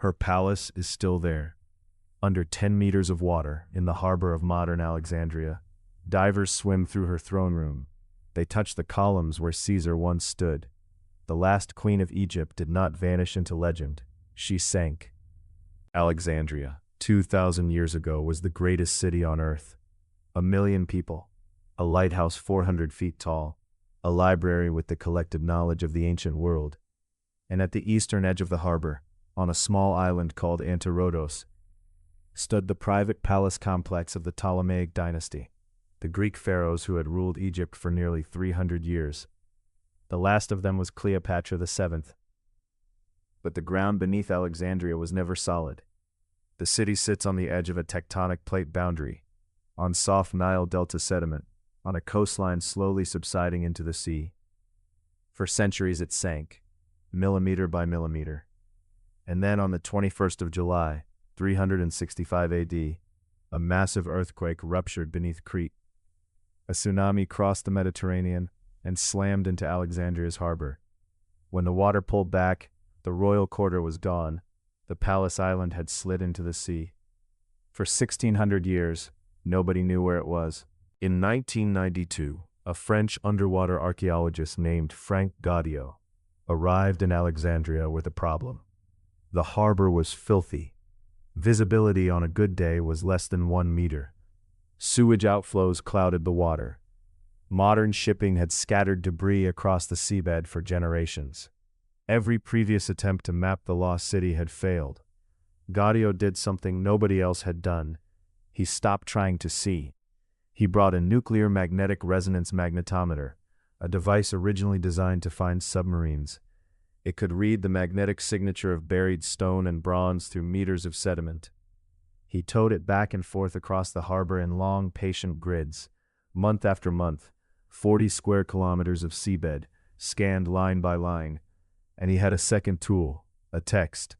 Her palace is still there, under 10 meters of water in the harbor of modern Alexandria. Divers swim through her throne room. They touch the columns where Caesar once stood. The last queen of Egypt did not vanish into legend. She sank. Alexandria, 2,000 years ago, was the greatest city on earth. 1,000,000 people, a lighthouse 400 feet tall, a library with the collective knowledge of the ancient world. And at the eastern edge of the harbor, on a small island called Antirodos, stood the private palace complex of the Ptolemaic Dynasty, the Greek pharaohs who had ruled Egypt for nearly 300 years. The last of them was Cleopatra VII. But the ground beneath Alexandria was never solid. The city sits on the edge of a tectonic plate boundary, on soft Nile Delta sediment, on a coastline slowly subsiding into the sea. For centuries it sank, millimeter by millimeter. And then on the 21st of July, 365 AD, a massive earthquake ruptured beneath Crete. A tsunami crossed the Mediterranean and slammed into Alexandria's harbor. When the water pulled back, the royal quarter was gone. The palace island had slid into the sea. For 1,600 years, nobody knew where it was. In 1992, a French underwater archaeologist named Franck Goddio arrived in Alexandria with a problem. The harbor was filthy. Visibility on a good day was less than 1 meter. Sewage outflows clouded the water. Modern shipping had scattered debris across the seabed for generations. Every previous attempt to map the lost city had failed. Goddio did something nobody else had done. He stopped trying to see. He brought a nuclear magnetic resonance magnetometer, a device originally designed to find submarines. It could read the magnetic signature of buried stone and bronze through meters of sediment. He towed it back and forth across the harbor in long, patient grids. Month after month, 40 square kilometers of seabed, scanned line by line. And he had a second tool, a text.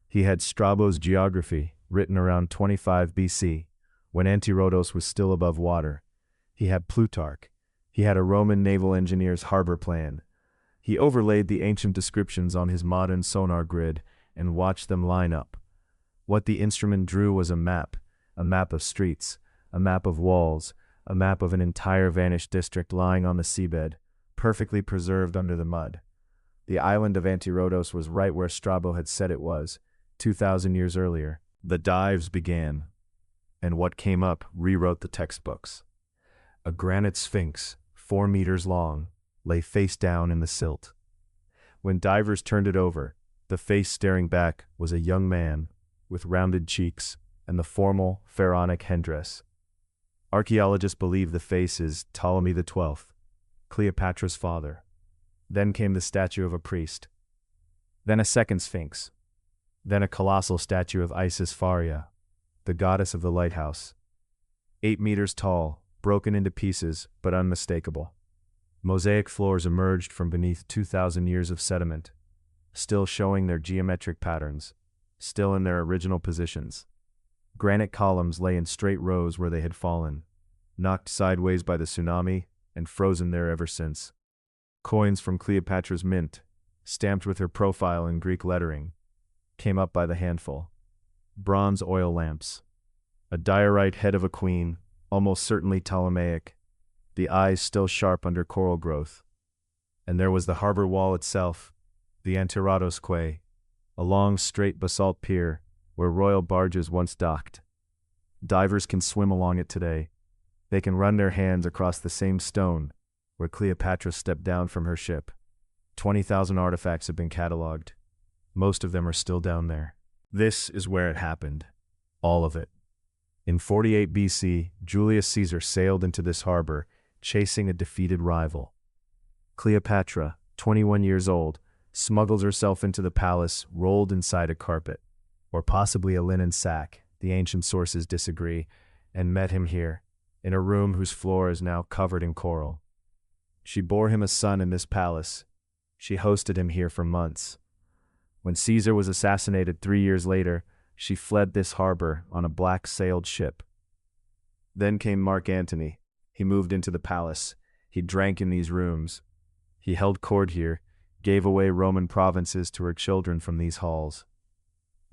He had Strabo's geography, written around 25 BC, when Antirodos was still above water. He had Plutarch. He had a Roman naval engineer's harbor plan. He overlaid the ancient descriptions on his modern sonar grid and watched them line up. What the instrument drew was a map of streets, a map of walls, a map of an entire vanished district lying on the seabed, perfectly preserved under the mud. The island of Antirodos was right where Strabo had said it was, 2,000 years earlier. The dives began, and what came up rewrote the textbooks. A granite sphinx, 4 meters long, lay face down in the silt. When divers turned it over, the face staring back was a young man with rounded cheeks and the formal pharaonic headdress. Archaeologists believe the face is Ptolemy XII, Cleopatra's father. Then came the statue of a priest. Then a second sphinx. Then a colossal statue of Isis Faria, the goddess of the lighthouse. 8 meters tall, broken into pieces, but unmistakable. Mosaic floors emerged from beneath 2,000 years of sediment, still showing their geometric patterns, still in their original positions. Granite columns lay in straight rows where they had fallen, knocked sideways by the tsunami and frozen there ever since. Coins from Cleopatra's mint, stamped with her profile in Greek lettering, came up by the handful. Bronze oil lamps. A diorite head of a queen, almost certainly Ptolemaic, the eyes still sharp under coral growth. And there was the harbor wall itself, the Antirodos quay, a long straight basalt pier where royal barges once docked. Divers can swim along it today. They can run their hands across the same stone where Cleopatra stepped down from her ship. 20,000 artifacts have been cataloged. Most of them are still down there. This is where it happened. All of it. In 48 BC, Julius Caesar sailed into this harbor, chasing a defeated rival. Cleopatra, 21 years old, smuggled herself into the palace, rolled inside a carpet, or possibly a linen sack, the ancient sources disagree, and met him here, in a room whose floor is now covered in coral. She bore him a son in this palace. She hosted him here for months. When Caesar was assassinated 3 years later, she fled this harbor on a black-sailed ship. Then came Mark Antony. He moved into the palace. He drank in these rooms. He held court here, gave away Roman provinces to her children from these halls.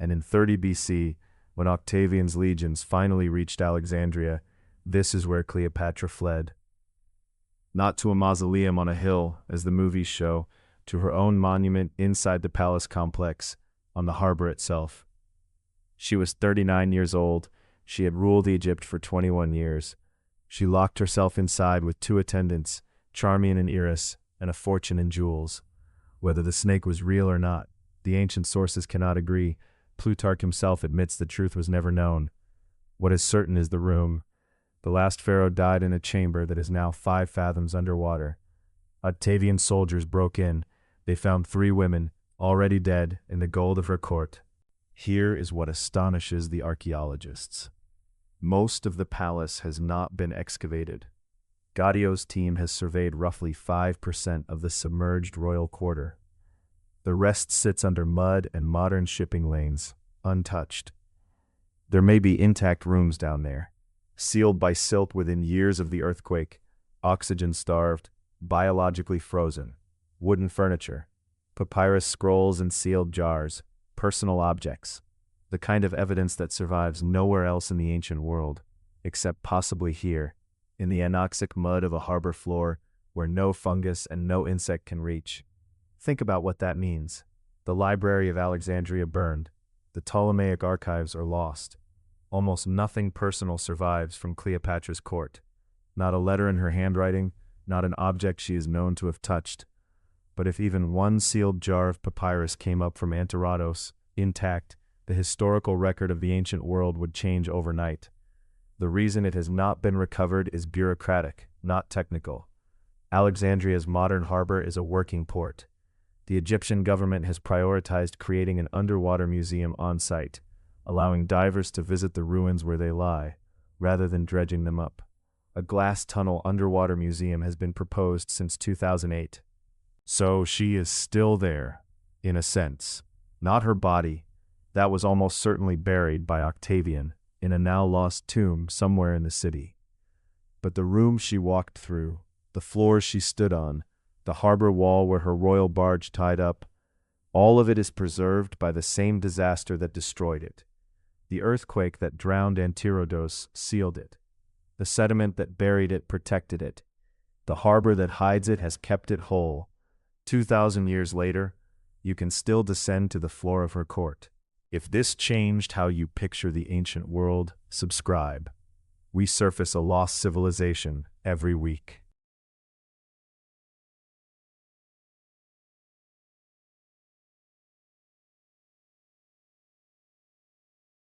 And in 30 BC, when Octavian's legions finally reached Alexandria, this is where Cleopatra fled. Not to a mausoleum on a hill, as the movies show, to her own monument inside the palace complex, on the harbor itself. She was 39 years old. She had ruled Egypt for 21 years. She locked herself inside with 2 attendants, Charmian and Iris, and a fortune in jewels. Whether the snake was real or not, the ancient sources cannot agree. Plutarch himself admits the truth was never known. What is certain is the room. The last pharaoh died in a chamber that is now 5 fathoms underwater. Octavian soldiers broke in. They found 3 women, already dead, in the gold of her court. Here is what astonishes the archaeologists. Most of the palace has not been excavated. Goddio's team has surveyed roughly 5% of the submerged royal quarter. The rest sits under mud and modern shipping lanes, untouched. There may be intact rooms down there, sealed by silt within years of the earthquake, oxygen-starved, biologically frozen, wooden furniture, papyrus scrolls and sealed jars, personal objects, the kind of evidence that survives nowhere else in the ancient world, except possibly here, in the anoxic mud of a harbor floor where no fungus and no insect can reach. Think about what that means. The Library of Alexandria burned. The Ptolemaic archives are lost. Almost nothing personal survives from Cleopatra's court. Not a letter in her handwriting, not an object she is known to have touched. But if even one sealed jar of papyrus came up from Antiratos, intact, the historical record of the ancient world would change overnight. The reason it has not been recovered is bureaucratic, not technical. Alexandria's modern harbor is a working port. The Egyptian government has prioritized creating an underwater museum on site, allowing divers to visit the ruins where they lie, rather than dredging them up. A glass tunnel underwater museum has been proposed since 2008. So she is still there, in a sense. Not her body. That was almost certainly buried by Octavian in a now-lost tomb somewhere in the city. But the room she walked through, the floors she stood on, the harbor wall where her royal barge tied up, all of it is preserved by the same disaster that destroyed it. The earthquake that drowned Antiratos sealed it. The sediment that buried it protected it. The harbor that hides it has kept it whole. 2,000 years later, you can still descend to the floor of her court. If this changed how you picture the ancient world, subscribe. We surface a lost civilization every week.